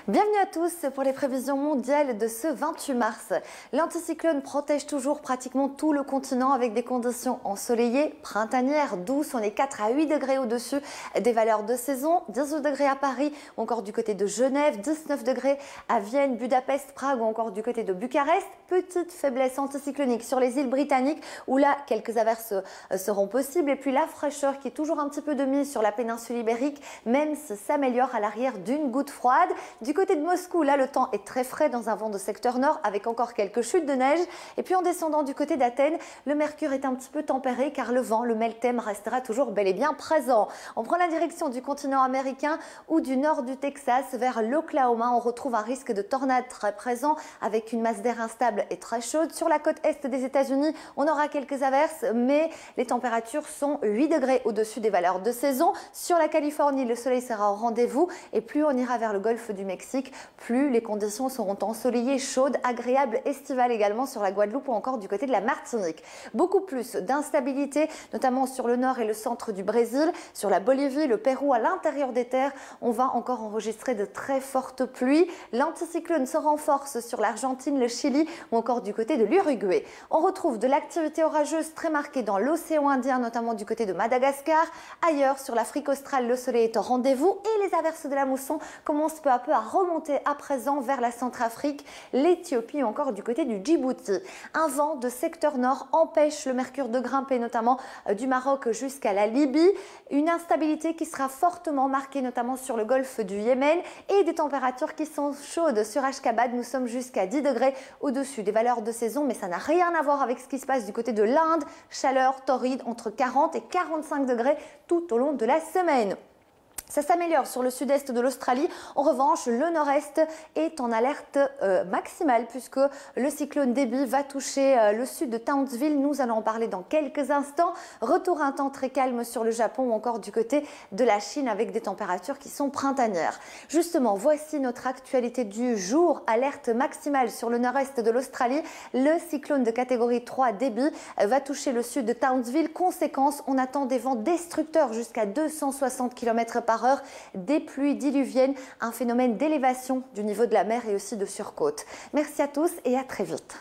Bienvenue à tous pour les prévisions mondiales de ce 28 mars. L'anticyclone protège toujours pratiquement tout le continent avec des conditions ensoleillées, printanières, douces. On est 4 à 8 degrés au-dessus des valeurs de saison, 18 degrés à Paris ou encore du côté de Genève, 19 degrés à Vienne, Budapest, Prague ou encore du côté de Bucarest. Petite faiblesse anticyclonique sur les îles britanniques où là, quelques averses seront possibles. Et puis la fraîcheur qui est toujours un petit peu de mise sur la péninsule ibérique, même si s'améliore à l'arrière d'une goutte froide. Du côté de Moscou, là, le temps est très frais dans un vent de secteur nord avec encore quelques chutes de neige. Et puis en descendant du côté d'Athènes, le mercure est un petit peu tempéré car le vent, le meltem, restera toujours bel et bien présent. On prend la direction du continent américain ou du nord du Texas vers l'Oklahoma. On retrouve un risque de tornade très présent avec une masse d'air instable et très chaude. Sur la côte est des États-Unis, on aura quelques averses, mais les températures sont 8 degrés au-dessus des valeurs de saison. Sur la Californie, le soleil sera au rendez-vous et plus on ira vers le golfe du Mexique, plus les conditions seront ensoleillées, chaudes, agréables, estivales également sur la Guadeloupe ou encore du côté de la Martinique. Beaucoup plus d'instabilité, notamment sur le nord et le centre du Brésil, sur la Bolivie, le Pérou, à l'intérieur des terres. On va encore enregistrer de très fortes pluies. L'anticyclone se renforce sur l'Argentine, le Chili ou encore du côté de l'Uruguay. On retrouve de l'activité orageuse très marquée dans l'océan Indien, notamment du côté de Madagascar. Ailleurs, sur l'Afrique australe, le soleil est au rendez-vous et les averses de la mousson commencent peu à peu à remonter à présent vers la Centrafrique, l'Éthiopie ou encore du côté du Djibouti. Un vent de secteur nord empêche le mercure de grimper, notamment du Maroc jusqu'à la Libye. Une instabilité qui sera fortement marquée, notamment sur le golfe du Yémen, et des températures qui sont chaudes. Sur Ashgabat, nous sommes jusqu'à 10 degrés au-dessus des valeurs de saison, mais ça n'a rien à voir avec ce qui se passe du côté de l'Inde. Chaleur torride entre 40 et 45 degrés tout au long de la semaine. Ça s'améliore sur le sud-est de l'Australie. En revanche, le nord-est est en alerte maximale puisque le cyclone Debbie va toucher le sud de Townsville. Nous allons en parler dans quelques instants. Retour à un temps très calme sur le Japon ou encore du côté de la Chine avec des températures qui sont printanières. Justement, voici notre actualité du jour. Alerte maximale sur le nord-est de l'Australie. Le cyclone de catégorie 3 Debbie va toucher le sud de Townsville. Conséquence, on attend des vents destructeurs jusqu'à 260 km/h. Des pluies diluviennes, un phénomène d'élévation du niveau de la mer et aussi de surcôte. Merci à tous et à très vite.